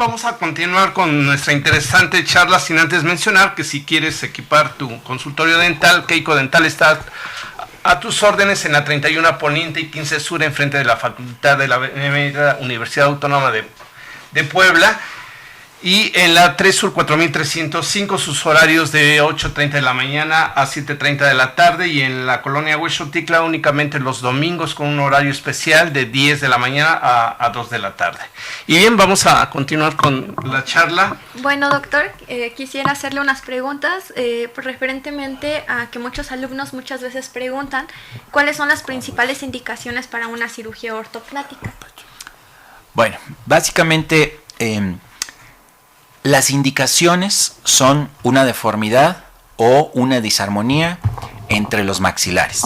vamos a continuar con nuestra interesante charla sin antes mencionar que si quieres equipar tu consultorio dental, Keiko Dental está a tus órdenes en la 31 Poniente y 15 Sur, enfrente de la Facultad de la Universidad Autónoma de Puebla. Y en la 3 Sur 4305, sus horarios de 8:30 de la mañana a 7:30 de la tarde. Y en la colonia Huexoticla únicamente los domingos con un horario especial de 10 de la mañana a 2 de la tarde. Y bien, vamos a continuar con la charla. Bueno, doctor, quisiera hacerle unas preguntas referentemente a que muchos alumnos muchas veces preguntan cuáles son las principales indicaciones para una cirugía ortognática. Bueno, básicamente las indicaciones son una deformidad o una disarmonía entre los maxilares.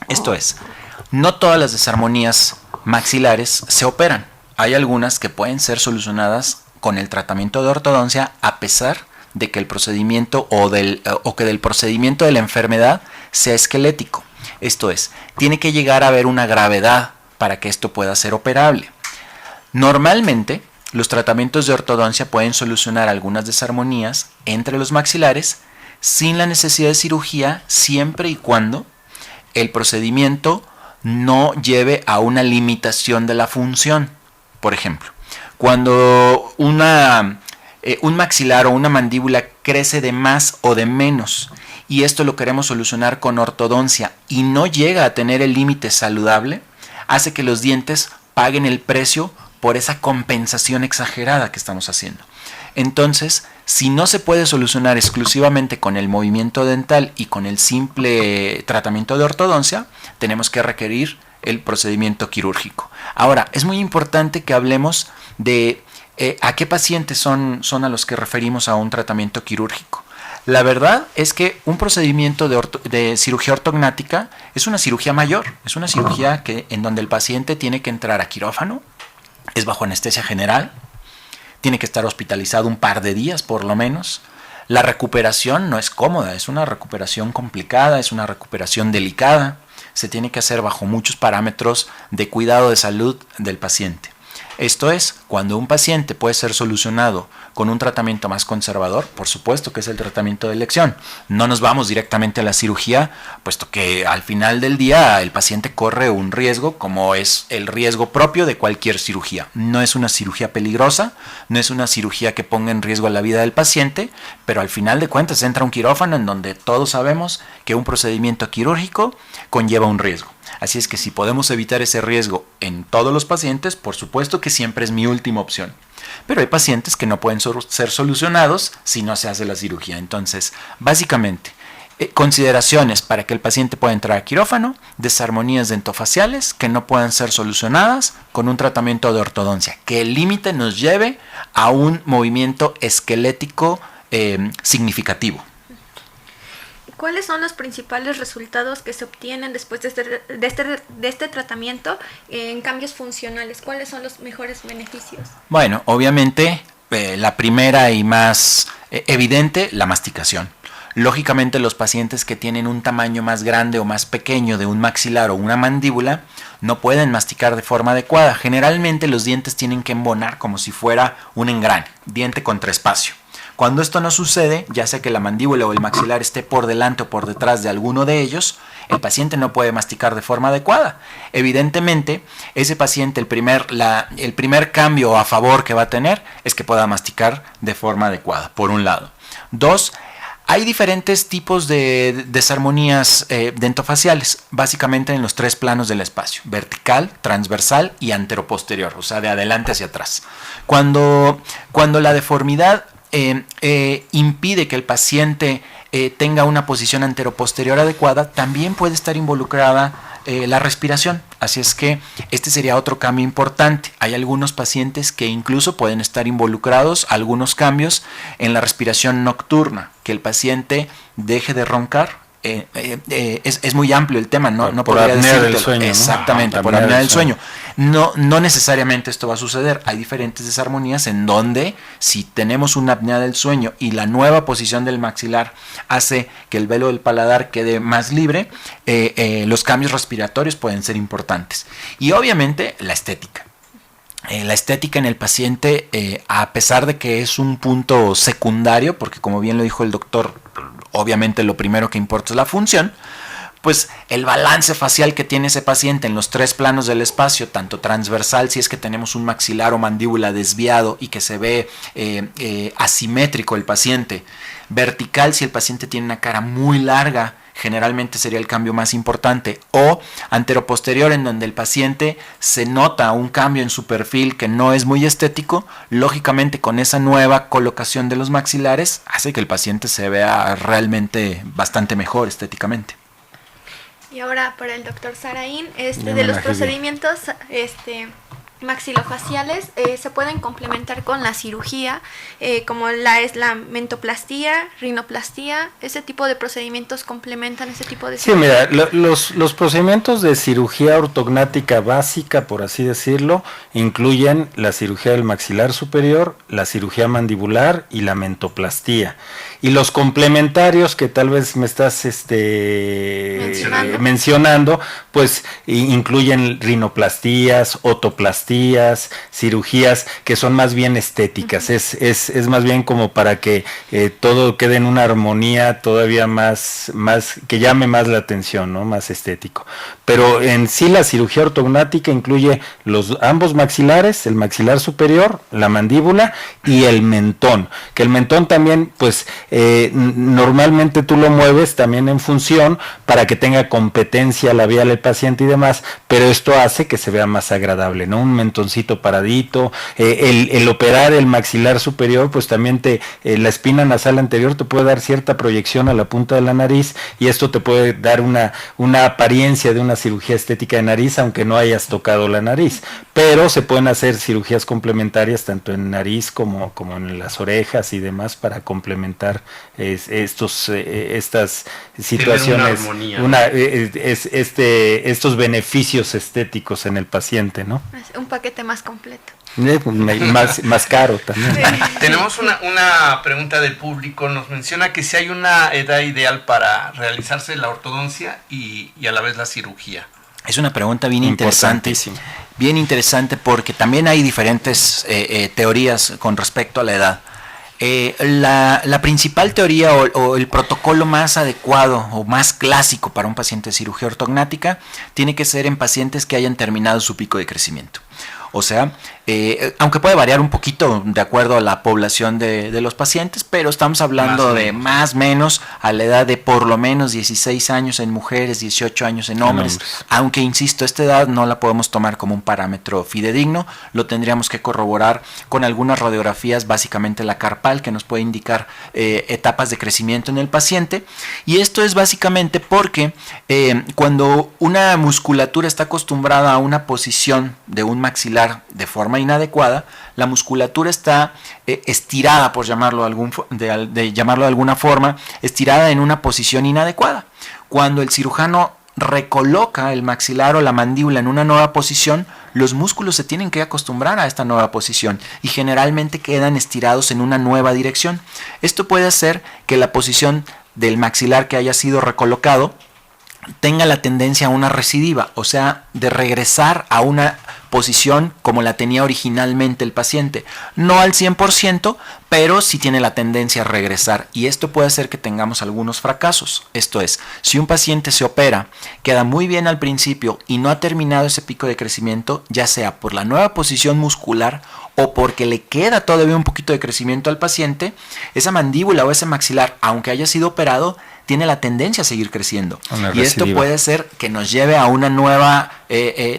Esto es, no todas las desarmonías maxilares se operan. Hay algunas que pueden ser solucionadas con el tratamiento de ortodoncia a pesar de que el procedimiento que del procedimiento de la enfermedad sea esquelético. Esto es, tiene que llegar a haber una gravedad para que esto pueda ser operable. Normalmente, los tratamientos de ortodoncia pueden solucionar algunas desarmonías entre los maxilares sin la necesidad de cirugía, siempre y cuando el procedimiento no lleve a una limitación de la función. Por ejemplo, cuando un maxilar o una mandíbula crece de más o de menos y esto lo queremos solucionar con ortodoncia y no llega a tener el límite saludable, hace que los dientes paguen el precio por esa compensación exagerada que estamos haciendo. Entonces, si no se puede solucionar exclusivamente con el movimiento dental y con el simple tratamiento de ortodoncia, tenemos que requerir el procedimiento quirúrgico. Ahora, es muy importante que hablemos de a qué pacientes son a los que referimos a un tratamiento quirúrgico. La verdad es que un procedimiento de cirugía ortognática es una cirugía mayor, es una cirugía en donde el paciente tiene que entrar a quirófano, es bajo anestesia general, tiene que estar hospitalizado un par de días por lo menos. La recuperación no es cómoda, es una recuperación complicada, es una recuperación delicada. Se tiene que hacer bajo muchos parámetros de cuidado de salud del paciente. Esto es, cuando un paciente puede ser solucionado con un tratamiento más conservador, por supuesto que es el tratamiento de elección. No nos vamos directamente a la cirugía, puesto que al final del día el paciente corre un riesgo como es el riesgo propio de cualquier cirugía. No es una cirugía peligrosa, no es una cirugía que ponga en riesgo la vida del paciente, pero al final de cuentas entra un quirófano en donde todos sabemos que un procedimiento quirúrgico conlleva un riesgo. Así es que si podemos evitar ese riesgo en todos los pacientes, por supuesto que siempre es mi última opción. Pero hay pacientes que no pueden ser solucionados si no se hace la cirugía. Entonces, básicamente, consideraciones para que el paciente pueda entrar a quirófano, desarmonías dentofaciales que no puedan ser solucionadas con un tratamiento de ortodoncia, que el límite nos lleve a un movimiento esquelético significativo. ¿Cuáles son los principales resultados que se obtienen después de este tratamiento en cambios funcionales? ¿Cuáles son los mejores beneficios? Bueno, obviamente la primera y más evidente, la masticación. Lógicamente los pacientes que tienen un tamaño más grande o más pequeño de un maxilar o una mandíbula no pueden masticar de forma adecuada. Generalmente los dientes tienen que embonar como si fuera un engrane, diente contra espacio. Cuando esto no sucede, ya sea que la mandíbula o el maxilar esté por delante o por detrás de alguno de ellos, el paciente no puede masticar de forma adecuada. Evidentemente, ese paciente, el primer cambio a favor que va a tener es que pueda masticar de forma adecuada, por un lado. Dos, hay diferentes tipos de desarmonías dentofaciales, básicamente en los tres planos del espacio: vertical, transversal y anteroposterior, o sea, de adelante hacia atrás. Cuando la deformidad impide que el paciente tenga una posición anteroposterior adecuada, también puede estar involucrada la respiración. Así es que este sería otro cambio importante. Hay algunos pacientes que incluso pueden estar involucrados algunos cambios en la respiración nocturna, que el paciente deje de roncar. Es muy amplio el tema, no por podría apnea decirte del sueño, ¿no? exactamente, por apnea del sueño. No necesariamente esto va a suceder. Hay diferentes desarmonías en donde si tenemos una apnea del sueño y la nueva posición del maxilar hace que el velo del paladar quede más libre, los cambios respiratorios pueden ser importantes. Y obviamente la estética. la estética en el paciente, a pesar de que es un punto secundario, porque como bien lo dijo el doctor, obviamente lo primero que importa es la función, pues el balance facial que tiene ese paciente en los 3 planos del espacio, tanto transversal si es que tenemos un maxilar o mandíbula desviado y que se ve asimétrico el paciente, vertical si el paciente tiene una cara muy larga, generalmente sería el cambio más importante, o anteroposterior en donde el paciente se nota un cambio en su perfil que no es muy estético, lógicamente con esa nueva colocación de los maxilares hace que el paciente se vea realmente bastante mejor estéticamente. Y ahora para el doctor Saraín, de los procedimientos maxilofaciales se pueden complementar con la cirugía, como es la mentoplastía, rinoplastía. Ese tipo de procedimientos complementan ese tipo de cirugía. Sí, mira, los procedimientos de cirugía ortognática básica, por así decirlo, incluyen la cirugía del maxilar superior, la cirugía mandibular y la mentoplastía. Y los complementarios que tal vez me estás mencionando, pues incluyen rinoplastías, otoplastías, cirugías que son más bien estéticas. Es más bien como para que todo quede en una armonía todavía más que llame más la atención, ¿no? Más estético. Pero en sí la cirugía ortognática incluye ambos maxilares, el maxilar superior, la mandíbula y el mentón. Que el mentón también, pues normalmente tú lo mueves también en función para que tenga competencia labial el paciente y demás, pero esto hace que se vea más agradable, ¿no? Un mentoncito paradito, el operar el maxilar superior, pues también la espina nasal anterior te puede dar cierta proyección a la punta de la nariz y esto te puede dar una apariencia de una cirugía estética de nariz, aunque no hayas tocado la nariz, pero se pueden hacer cirugías complementarias tanto en nariz como en las orejas y demás para complementar estas situaciones, estos beneficios estéticos en el paciente, ¿no? Un paquete más completo. Más caro también. Tenemos una pregunta del público. Nos menciona que si hay una edad ideal para realizarse la ortodoncia y a la vez la cirugía. Es una pregunta bien interesante. Bien interesante porque también hay diferentes teorías con respecto a la edad. La principal teoría o el protocolo más adecuado o más clásico para un paciente de cirugía ortognática tiene que ser en pacientes que hayan terminado su pico de crecimiento. O sea, aunque puede variar un poquito de acuerdo a la población de los pacientes, pero estamos hablando de más o menos a la edad de por lo menos 16 años en mujeres, 18 años en hombres. Aunque, insisto, esta edad no la podemos tomar como un parámetro fidedigno, lo tendríamos que corroborar con algunas radiografías, básicamente la carpal, que nos puede indicar etapas de crecimiento en el paciente. Y esto es básicamente porque cuando una musculatura está acostumbrada a una posición de un maxilar de forma inadecuada, la musculatura está estirada, por llamarlo de alguna forma, estirada en una posición inadecuada. Cuando el cirujano recoloca el maxilar o la mandíbula en una nueva posición, los músculos se tienen que acostumbrar a esta nueva posición y generalmente quedan estirados en una nueva dirección. Esto puede hacer que la posición del maxilar que haya sido recolocado tenga la tendencia a una recidiva, o sea, de regresar a una posición como la tenía originalmente el paciente. No al 100%, pero sí tiene la tendencia a regresar, y esto puede hacer que tengamos algunos fracasos. Esto es, si un paciente se opera, queda muy bien al principio y no ha terminado ese pico de crecimiento, ya sea por la nueva posición muscular o porque le queda todavía un poquito de crecimiento al paciente, esa mandíbula o ese maxilar, aunque haya sido operado, tiene la tendencia a seguir creciendo. Y esto puede ser que nos lleve a una nueva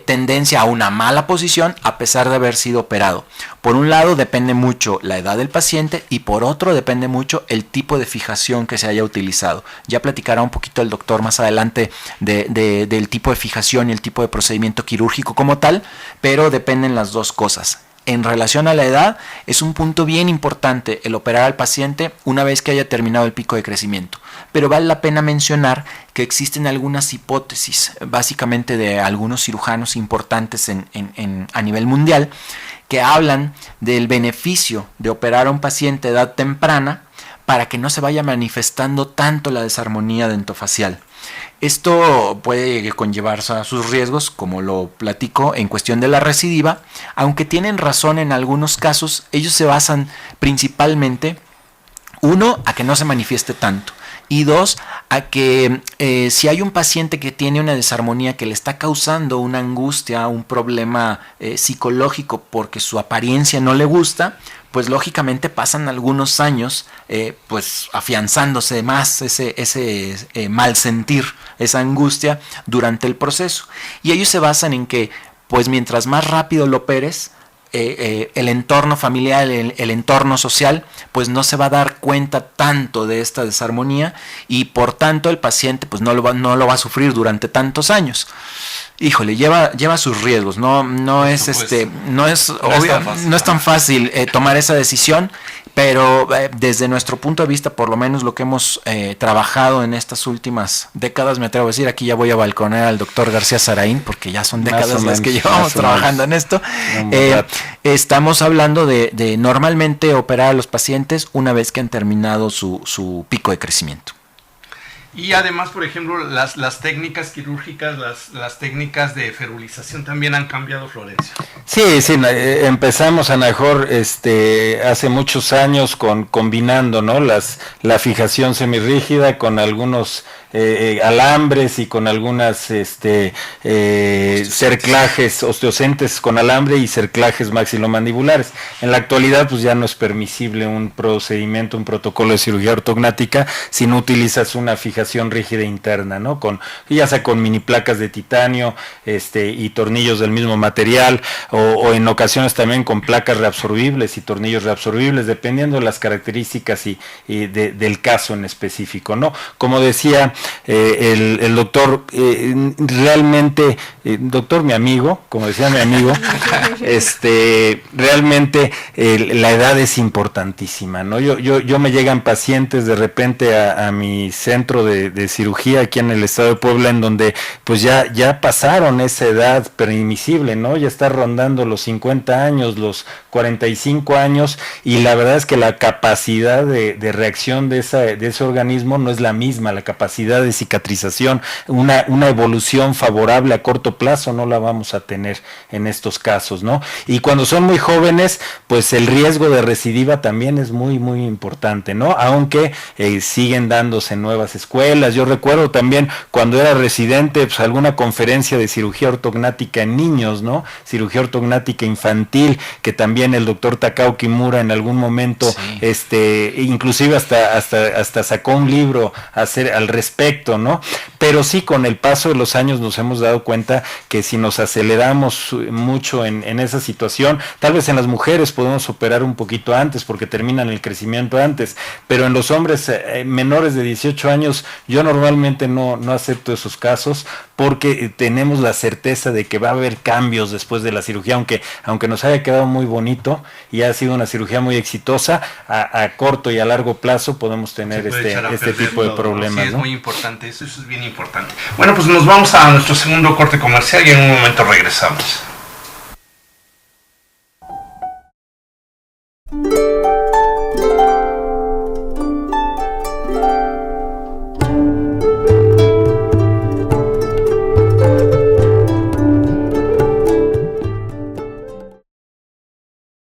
tendencia, a una mala posición, a pesar de haber sido operado. Por un lado depende mucho la edad del paciente y por otro depende mucho el tipo de fijación que se haya utilizado. Ya platicará un poquito el doctor más adelante del tipo de fijación y el tipo de procedimiento quirúrgico como tal, pero dependen las dos cosas. En relación a la edad, es un punto bien importante el operar al paciente una vez que haya terminado el pico de crecimiento. Pero vale la pena mencionar que existen algunas hipótesis, básicamente de algunos cirujanos importantes a nivel mundial, que hablan del beneficio de operar a un paciente de edad temprana para que no se vaya manifestando tanto la desarmonía dentofacial. Esto puede conllevar a sus riesgos, como lo platico en cuestión de la recidiva, aunque tienen razón en algunos casos. Ellos se basan principalmente, uno, a que no se manifieste tanto, y dos, a que si hay un paciente que tiene una desarmonía que le está causando una angustia, un problema psicológico porque su apariencia no le gusta, pues lógicamente pasan algunos años pues afianzándose más ese mal sentir, esa angustia durante el proceso. Y ellos se basan en que pues mientras más rápido lo operes, el entorno familiar, el entorno social, pues no se va a dar cuenta tanto de esta desarmonía y por tanto el paciente pues no lo va a sufrir durante tantos años. Híjole, lleva sus riesgos, no es tan fácil tomar esa decisión, pero desde nuestro punto de vista, por lo menos lo que hemos trabajado en estas últimas décadas, me atrevo a decir, aquí ya voy a balconear al doctor García Saraín, porque ya son décadas las que llevamos trabajando en esto. Estamos hablando de normalmente operar a los pacientes una vez que han terminado su pico de crecimiento. Y además, por ejemplo, las técnicas quirúrgicas, las técnicas de ferulización también han cambiado, Florencio. Sí, empezamos a lo mejor hace muchos años combinando, ¿no? La fijación semirrígida con algunos alambres y con algunas cerclajes osteocentes con alambre y cerclajes maxilomandibulares. En la actualidad pues ya no es permisible un procedimiento, un protocolo de cirugía ortognática si no utilizas una fijación rígida interna, ¿no? Ya sea con mini placas de titanio y tornillos del mismo material o en ocasiones también con placas reabsorbibles y tornillos reabsorbibles, dependiendo de las características y del caso en específico, ¿no? Como decía el doctor, realmente, doctor, mi amigo, como decía mi amigo, realmente la edad es importantísima, ¿no? Yo me llegan pacientes de repente a mi centro de cirugía aquí en el estado de Puebla, en donde pues ya pasaron esa edad permisible, ¿no? Ya está rondando los 50 años, los 45 años, y la verdad es que la capacidad de reacción de ese organismo no es la misma, la capacidad de cicatrización, una evolución favorable a corto plazo no la vamos a tener en estos casos, ¿no? Y cuando son muy jóvenes, pues el riesgo de recidiva también es muy, muy importante, ¿no? Aunque siguen dándose nuevas escuelas. Yo recuerdo también cuando era residente, pues alguna conferencia de cirugía ortognática en niños, ¿no? Cirugía ortognática infantil, que también el doctor Takao Kimura en algún momento, sí, inclusive hasta sacó un libro al respecto, ¿no? Pero sí, con el paso de los años nos hemos dado cuenta que si nos aceleramos mucho en esa situación, tal vez en las mujeres podemos operar un poquito antes porque terminan el crecimiento antes, pero en los hombres menores de 18 años yo normalmente no acepto esos casos porque tenemos la certeza de que va a haber cambios después de la cirugía, aunque nos haya quedado muy bonito y ha sido una cirugía muy exitosa, a corto y a largo plazo podemos tener este tipo de problemas, sí, es, ¿no? muy importante, eso es bien importante. Bueno, pues nos vamos a nuestro segundo corte comercial y en un momento regresamos.